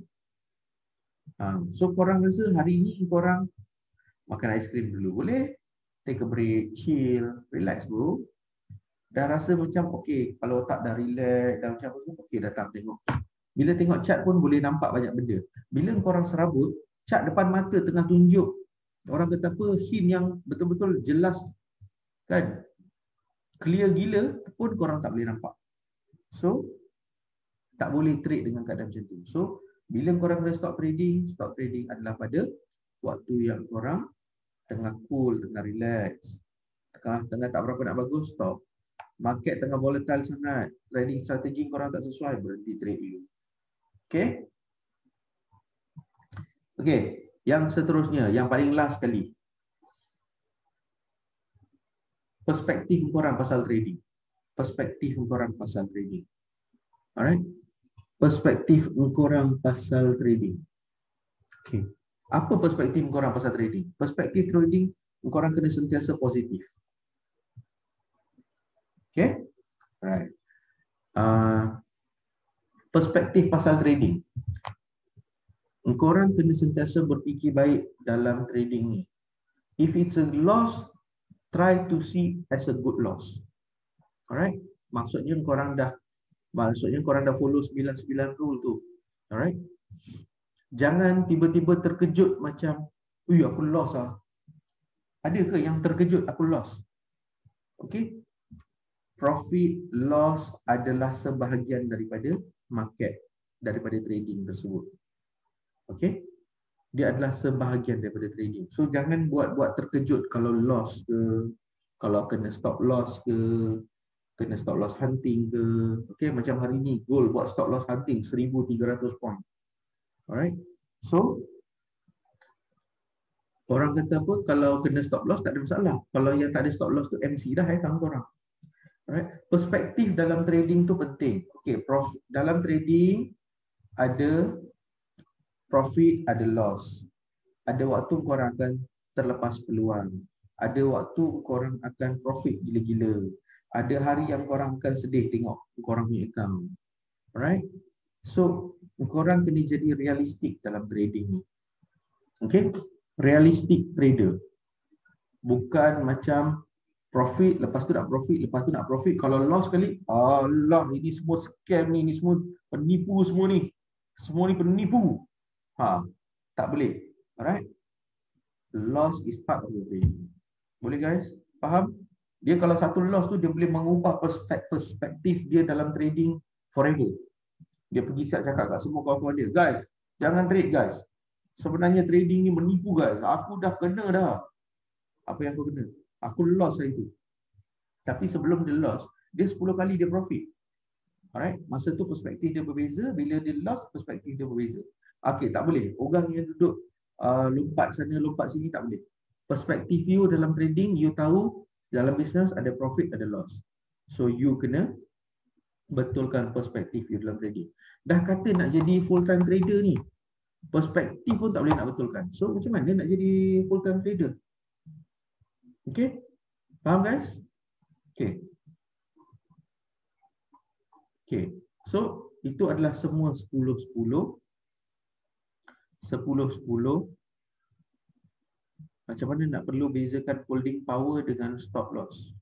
So korang rasa hari ni korang makan aiskrim dulu, boleh? take a break, chill, relax bro. Dah rasa macam okey, kalau tak dah relax, dah macam apa, okey datang tengok. Bila tengok chart pun boleh nampak banyak benda. Bila korang serabut, chart depan mata tengah tunjuk, orang kata apa, hint yang betul-betul jelas kan, clear gila pun korang tak boleh nampak. So, tak boleh trade dengan keadaan macam tu. So, bila korang kena stop trading adalah pada waktu yang korang tengah cool, tengah relax, tengah tak berapa nak bagus, stop. Market tengah volatile sangat, trading strategi korang tak sesuai, berhenti trade dulu. Okay? Okay, yang seterusnya, yang paling last sekali. Perspektif korang pasal trading. Perspektif korang pasal trading. Alright? Perspektif korang pasal trading. Okay. Apa perspektif korang pasal trading? Perspektif trading, korang kena sentiasa positif. Okay? Right. Perspektif pasal trading. Korang kena sentiasa berfikir baik dalam trading ni. If it's a loss, try to see as a good loss. Alright? Maksudnya korang dah follow 99 rule tu. Alright? Jangan tiba-tiba terkejut macam, aku loss lah. Ada ke yang terkejut aku loss? Okay? Profit, loss adalah sebahagian daripada market, daripada trading tersebut. Okay? Dia adalah sebahagian daripada trading. So, jangan buat terkejut kalau loss ke, kalau kena stop loss ke, kena stop loss hunting ke. Okay, macam hari ni, gold buat stop loss hunting 1,300 point. Alright? So, orang kata apa, kalau kena stop loss tak ada masalah. Kalau yang tak ada stop loss tu MC dah kamu korang. Alright? Perspektif dalam trading tu penting. Okay, dalam trading ada profit, ada loss. Ada waktu korang akan terlepas peluang. Ada waktu korang akan profit gila-gila. Ada hari yang korang akan sedih tengok korang punya account. Alright? So, korang kena jadi realistik dalam trading ni. Okay? Realistic trader. Bukan macam profit, lepas tu nak profit, lepas tu nak profit. Kalau loss sekali, Allah, ini semua scam ni, ini semua penipu semua ni. Semua ni penipu. Tak boleh. Alright? Loss is part of the trading. Boleh guys? Faham? Dia kalau satu loss tu, dia boleh mengubah perspektif dia dalam trading forever. Dia pergi siap cakap kat semua kawan-kawan dia, guys, jangan trade guys. Sebenarnya trading ni menipu guys. Aku dah kena dah. Apa yang aku kena? Aku loss hari tu. Tapi sebelum dia loss, dia 10 kali dia profit. Alright? Masa tu perspektif dia berbeza. Bila dia loss, perspektif dia berbeza. Okay, tak boleh. Orang yang duduk lompat sana, lompat sini tak boleh. Perspektif you dalam trading, you tahu dalam bisnes ada profit, ada loss. So you kena betulkan perspektif you dalam trading. Dah kata nak jadi full time trader ni, perspektif pun tak boleh nak betulkan. So macam mana nak jadi full time trader? Okay? Faham guys? Okay. Okay. So itu adalah semua 10-10. 10-10. Macam mana nak perlu bezakan holding power dengan stop loss?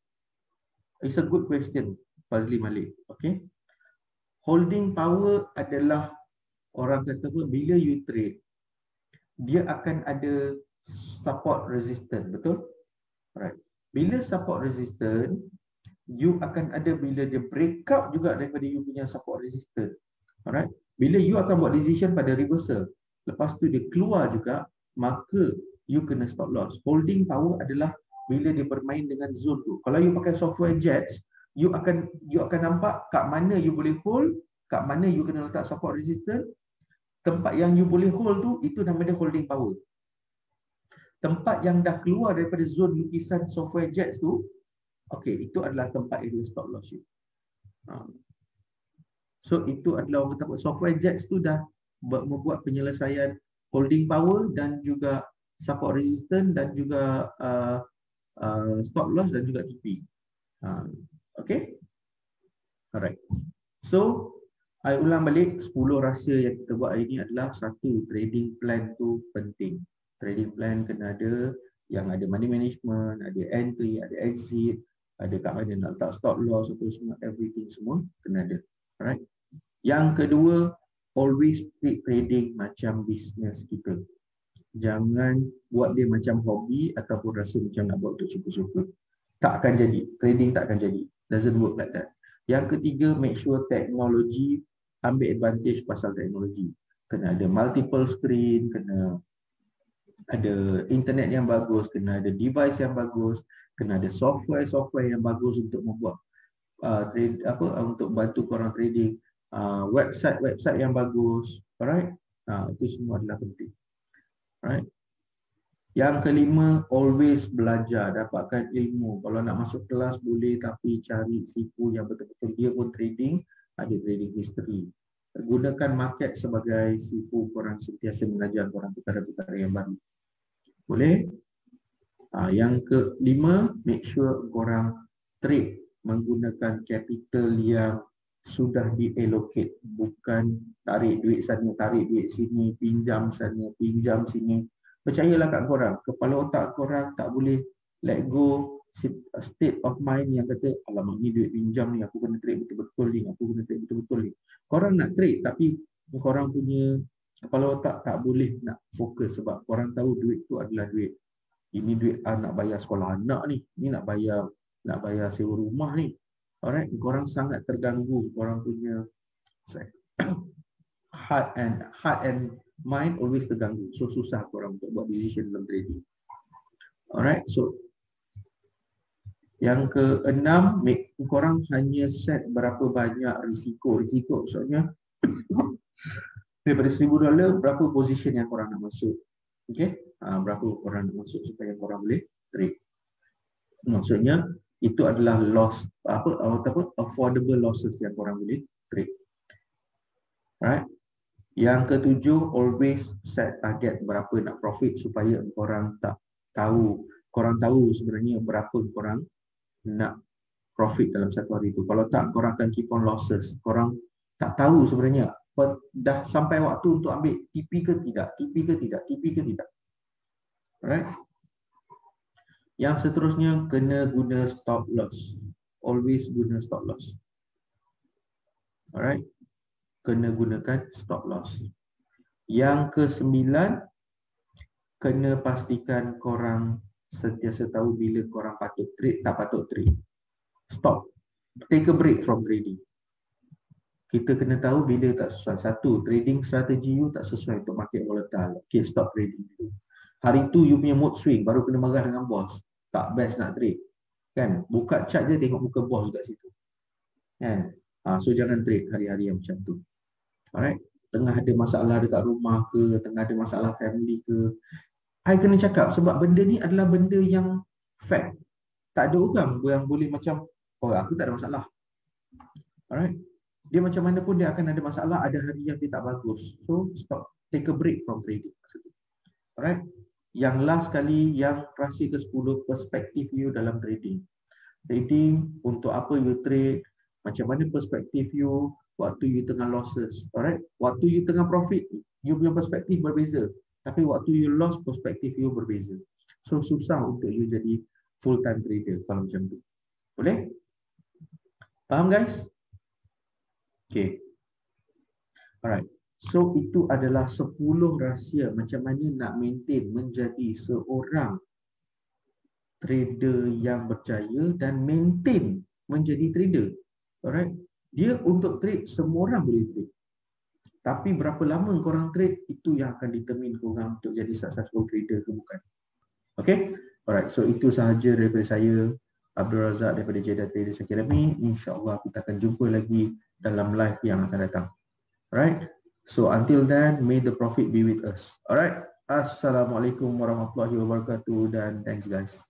It's a good question, Fazli Malik. Okay. Holding power adalah orang kata apa, bila you trade, dia akan ada support resistance, betul? Alright. Bila support resistance, you akan ada bila dia break out juga daripada you punya support resistance. Alright. Bila you akan buat decision pada reversal, lepas tu dia keluar juga, maka you kena stop loss. Holding power adalah bila dia bermain dengan zone tu. Kalau you pakai software JETS, you akan nampak kat mana you boleh hold, kat mana you kena letak support resistance. Tempat yang you boleh hold tu, itu nama dia holding power. Tempat yang dah keluar daripada zone lukisan software JETS tu, okay, itu adalah tempat yang dia stop loss you. So itu adalah orang kata software JETS tu dah membuat penyelesaian holding power dan juga support resistance dan juga stop loss dan juga TP. Okay? Alright. So I ulang balik, 10 rahsia yang kita buat hari ini adalah, satu, trading plan tu penting. Trading plan kena ada, yang ada money management, ada entry, ada exit, ada kat mana nak letak stop loss, apa semua, everything semua kena ada. Alright. Yang kedua, always treat trading macam business kita. Jangan buat dia macam hobi ataupun rasa macam nak buat untuk suka-suka. Tak akan jadi. Trading tak akan jadi. Doesn't work like that. Yang ketiga, make sure teknologi, ambil advantage pasal teknologi. Kena ada multiple screen, kena ada internet yang bagus, kena ada device yang bagus, kena ada software yang bagus untuk membuat trade untuk bantu korang trading, website yang bagus. Alright, itu semua adalah penting. Alright. Yang kelima, always belajar, dapatkan ilmu. Kalau nak masuk kelas boleh, tapi cari sifu yang betul-betul dia pun trading, ada trading history. Gunakan market sebagai sifu, korang sentiasa mengajar korang perkara-perkara yang baru. Boleh? Yang kelima, make sure korang trade menggunakan capital yang sudah diallocate, bukan tarik duit sana, tarik duit sini, pinjam sana, pinjam sini. Percayalah kat korang, kepala otak korang tak boleh let go state of mind yang kata, alamak ni duit pinjam ni, aku kena trade betul-betul ni, aku kena trade betul-betul ni. Korang nak trade tapi korang punya kepala otak tak boleh nak fokus sebab korang tahu duit tu adalah duit. Ini duit nak bayar sekolah anak ni, ni nak bayar sewa rumah ni. Alright, korang sangat terganggu, korang punya heart and mind always terganggu. So susah korang untuk buat decision dalam trading. Alright, so yang keenam, korang hanya set berapa banyak risiko. Risiko maksudnya daripada $1,000 berapa position yang korang nak masuk. Okay, berapa korang nak masuk supaya korang boleh trade. Maksudnya itu adalah loss, affordable losses yang korang boleh trade. Alright. Yang ketujuh, always set target berapa nak profit supaya korang tahu sebenarnya berapa korang nak profit dalam satu hari itu. Kalau tak, korang akan keep on losses. Korang tak tahu sebenarnya dah sampai waktu untuk ambil TP ke tidak, TP ke tidak. Alright. Yang seterusnya, kena guna stop loss. Always guna stop loss. Alright. Kena gunakan stop loss. Yang kesembilan, kena pastikan korang sentiasa tahu bila korang patut trade, tak patut trade. Stop. Take a break from trading. Kita kena tahu bila tak sesuai. Satu, trading strategi you tak sesuai untuk market volatile. Okay, stop trading dulu. Hari tu you punya mood swing, baru kena marah dengan bos. Tak best nak trade. Kan? Buka chart je, tengok muka bos kat situ. Kan? So jangan trade hari-hari yang macam tu. Alright? Tengah ada masalah dekat rumah ke, tengah ada masalah family ke, I kena cakap sebab benda ni adalah benda yang fact. Tak ada orang yang boleh macam, oh aku tak ada masalah. Alright? Dia macam mana pun dia akan ada masalah, ada hari yang dia tak bagus. So stop, take a break from trading. Alright? Yang last kali, yang rahsia ke-10, perspektif you dalam trading. Trading, untuk apa you trade, macam mana perspektif you waktu you tengah losses. Alright? Waktu you tengah profit, you punya perspektif berbeza. Tapi waktu you loss, perspektif you berbeza. So susah untuk you jadi full time trader kalau macam tu. Boleh? Faham guys? Okay. Alright. So itu adalah 10 rahsia macam mana nak maintain menjadi seorang trader yang berjaya dan maintain menjadi trader. Alright. Dia untuk trade, semua orang boleh trade. Tapi berapa lama korang trade, itu yang akan determine korang untuk jadi successful trader ke bukan. Okay? Alright, so itu sahaja daripada saya, Abdul Razak daripada Jeddah Traders Academy. InsyaAllah kita akan jumpa lagi dalam live yang akan datang. Alright? So until then, may the profit be with us. Alright? Assalamualaikum warahmatullahi wabarakatuh dan thanks guys.